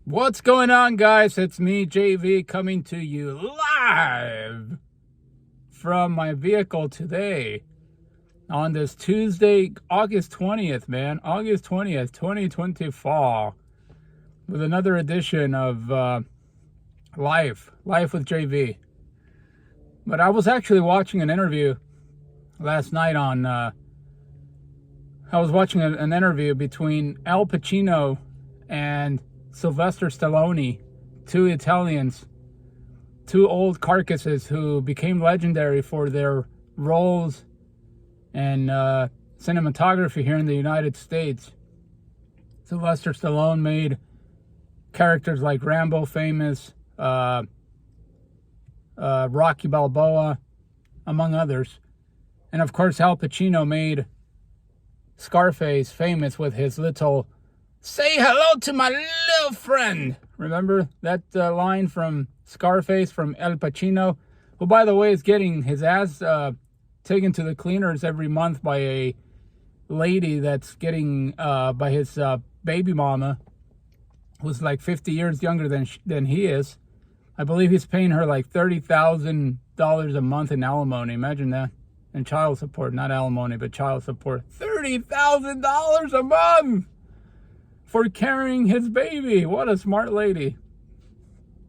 What's going on, guys? It's me, JV, coming to you live from my vehicle today on this Tuesday, August 20th, man. August 20th, 2024, with another edition of Life with JV. But I was actually watching an interview last night on, I was watching an interview between Al Pacino and Sylvester Stallone, two Italians, two old carcasses who became legendary for their roles and cinematography here in the United States. Sylvester Stallone made characters like Rambo famous, Rocky Balboa, among others. And of course, Al Pacino made Scarface famous with his little "Say hello to my little friend." Remember that line from Scarface from Al Pacino, who, by the way, is getting his ass taken to the cleaners every month by a lady that's getting by his baby mama, who's like 50 years younger than he is. I believe he's paying her like $30,000 a month in alimony. Imagine that. And child support, not alimony, but child support. $30,000 a month for carrying his baby. What a smart lady.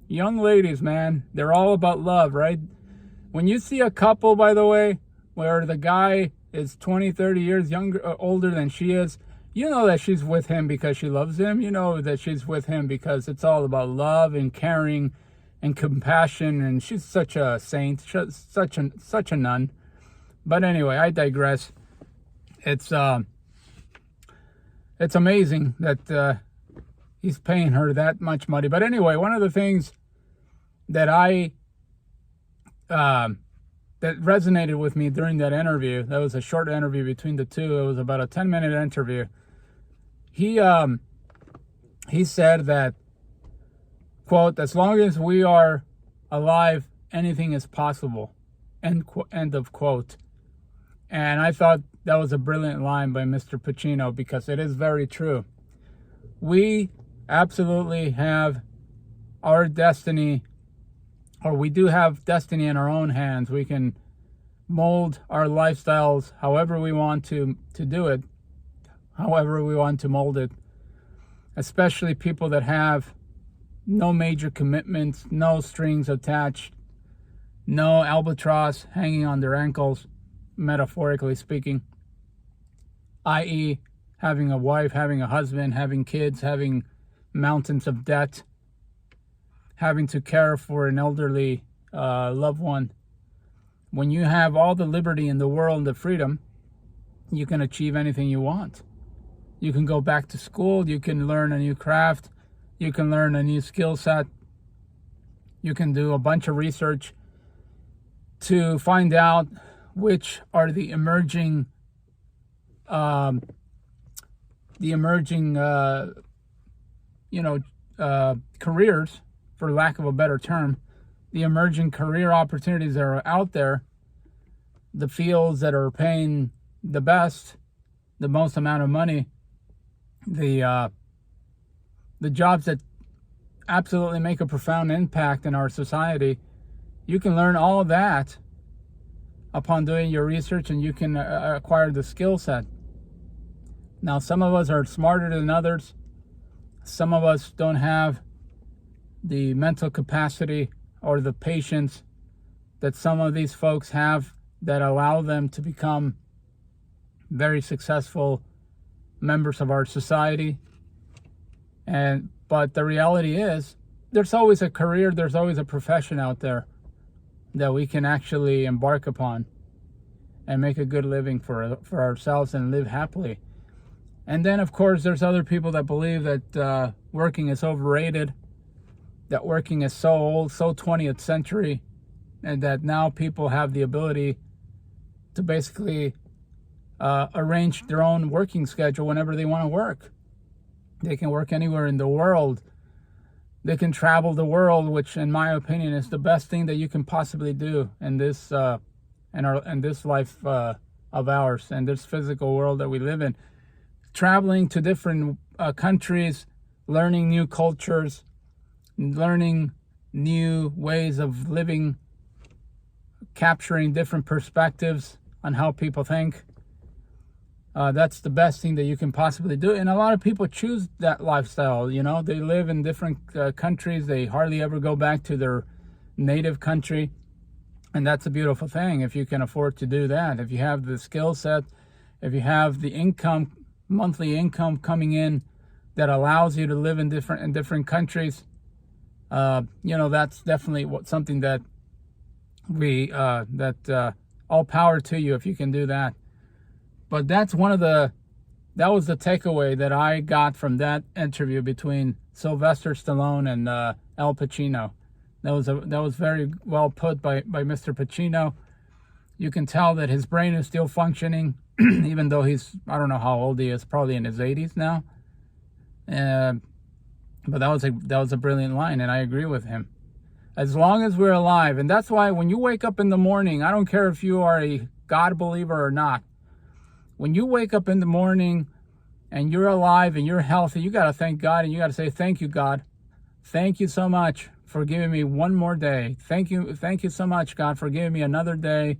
Young ladies, man, they're all about love, right? When you see a couple, by the way, where the guy is 20, 30 years older than she is, you know that she's with him because she loves him. You know that she's with him because it's all about love and caring and compassion, and she's such a saint, such a nun. But anyway, I digress. It's amazing that he's paying her that much money. But anyway, one of the things that that resonated with me during that interview, that was a short interview between the two. It was about a 10-minute interview. He said that, quote, "As long as we are alive, anything is possible," end of quote. And I thought that was a brilliant line by Mr. Pacino, because it is very true. We absolutely have our destiny, or we do have destiny in our own hands. We can mold our lifestyles however we want to do it, however we want to mold it, especially people that have no major commitments, no strings attached, no albatross hanging on their ankles, metaphorically speaking, i.e. having a wife, having a husband, having kids, having mountains of debt, having to care for an elderly loved one. When you have all the liberty in the world and the freedom, you can achieve anything you want. You can go back to school, you can learn a new craft, you can learn a new skill set, you can do a bunch of research to find out which are the emerging careers, for lack of a better term, the emerging career opportunities that are out there, the fields that are paying the best, the most amount of money, the jobs that absolutely make a profound impact in our society. You can learn all of that upon doing your research, and you can acquire the skill set. Now, some of us are smarter than others. Some of us don't have the mental capacity or the patience that some of these folks have, that allow them to become very successful members of our society. But the reality is, there's always a career, there's always a profession out there that we can actually embark upon and make a good living for ourselves and live happily. And then, of course, there's other people that believe that working is overrated, that working is so old, so 20th century, and that now people have the ability to basically arrange their own working schedule whenever they want to work. They can work anywhere in the world. They can travel the world, which, in my opinion, is the best thing that you can possibly do in this in this life of ours, and this physical world that we live in. Traveling to different countries, learning new cultures, learning new ways of living, capturing different perspectives on how people think. That's the best thing that you can possibly do. And a lot of people choose that lifestyle. You know, they live in different countries. They hardly ever go back to their native country. And that's a beautiful thing if you can afford to do that. If you have the skill set, if you have the income, monthly income coming in that allows you to live in different countries, you know, that's definitely something that all power to you if you can do that. But that was the takeaway that I got from that interview between Sylvester Stallone and Al Pacino. That was very well put by Mr. Pacino. You can tell that his brain is still functioning, even though I don't know how old he is, probably in his 80s now. But that was a brilliant line, and I agree with him. As long as we're alive, and that's why when you wake up in the morning, I don't care if you are a God believer or not. When you wake up in the morning and you're alive and you're healthy, you got to thank God, and you got to say, thank you, God. Thank you so much for giving me one more day. Thank you so much, God, for giving me another day.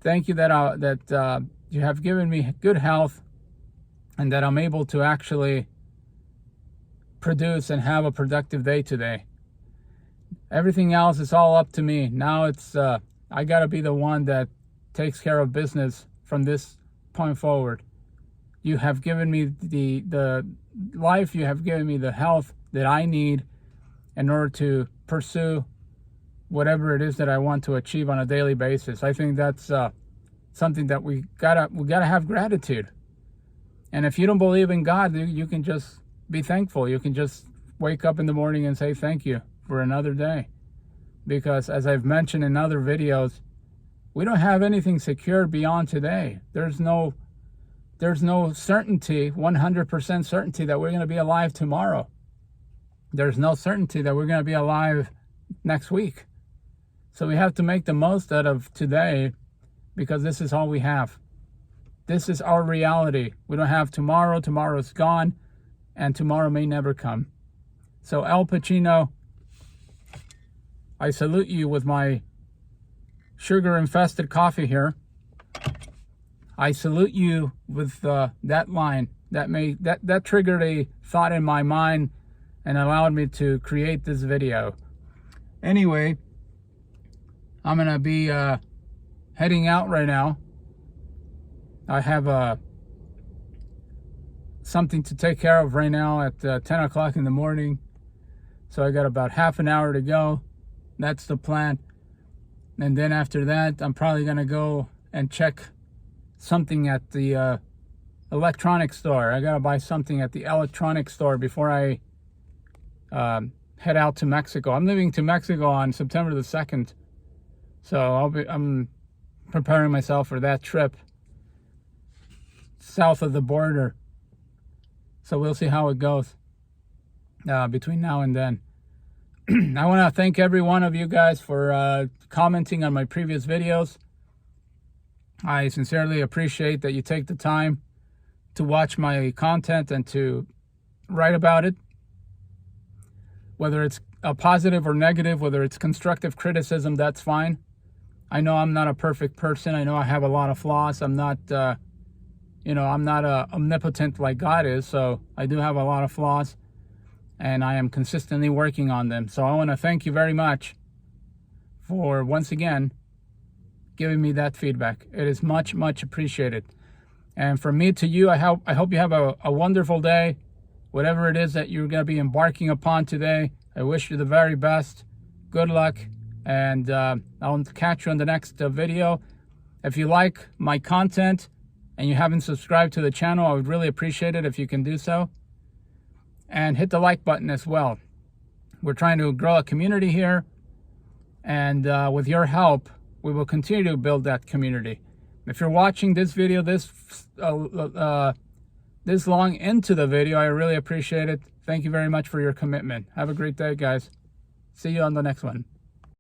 Thank you that you have given me good health and that I'm able to actually produce and have a productive day today. Everything else is all up to me. Now it's I got to be the one that takes care of business from this point forward. You have given me the life, you have given me the health that I need in order to pursue whatever it is that I want to achieve on a daily basis. I think that's something that we gotta have gratitude. And if you don't believe in God, you can just be thankful. You can just wake up in the morning and say thank you for another day. Because as I've mentioned in other videos, we don't have anything secured beyond today. There's no certainty, 100% certainty that we're going to be alive tomorrow. There's no certainty that we're going to be alive next week. So we have to make the most out of today, because this is all we have. This is our reality. We don't have tomorrow. Tomorrow's gone, and tomorrow may never come. So Al Pacino, I salute you with my sugar-infested coffee here. I salute you with that line that triggered a thought in my mind and allowed me to create this video. Anyway, I'm gonna be heading out right now. I have something to take care of right now at 10 o'clock in the morning. So I got about half an hour to go. That's the plan. And then after that, I'm probably going to go and check something at the electronics store. I got to buy something at the electronics store before I head out to Mexico. I'm leaving to Mexico on September the 2nd. So I'm preparing myself for that trip south of the border. So we'll see how it goes between now and then. I want to thank every one of you guys for commenting on my previous videos. I sincerely appreciate that you take the time to watch my content and to write about it. Whether it's a positive or negative, whether it's constructive criticism, that's fine. I know I'm not a perfect person. I know I have a lot of flaws. I'm not, I'm not omnipotent like God is. So I do have a lot of flaws, and I am consistently working on them. So I want to thank you very much for, once again, giving me that feedback. It is much, much appreciated. And from me to you, I hope you have a wonderful day. Whatever it is that you're going to be embarking upon today, I wish you the very best. Good luck. And I'll catch you on the next video. If you like my content and you haven't subscribed to the channel, I would really appreciate it if you can do so. And hit the like button as well. We're trying to grow a community here. And with your help, we will continue to build that community. If you're watching this video this long into the video, I really appreciate it. Thank you very much for your commitment. Have a great day, guys. See you on the next one.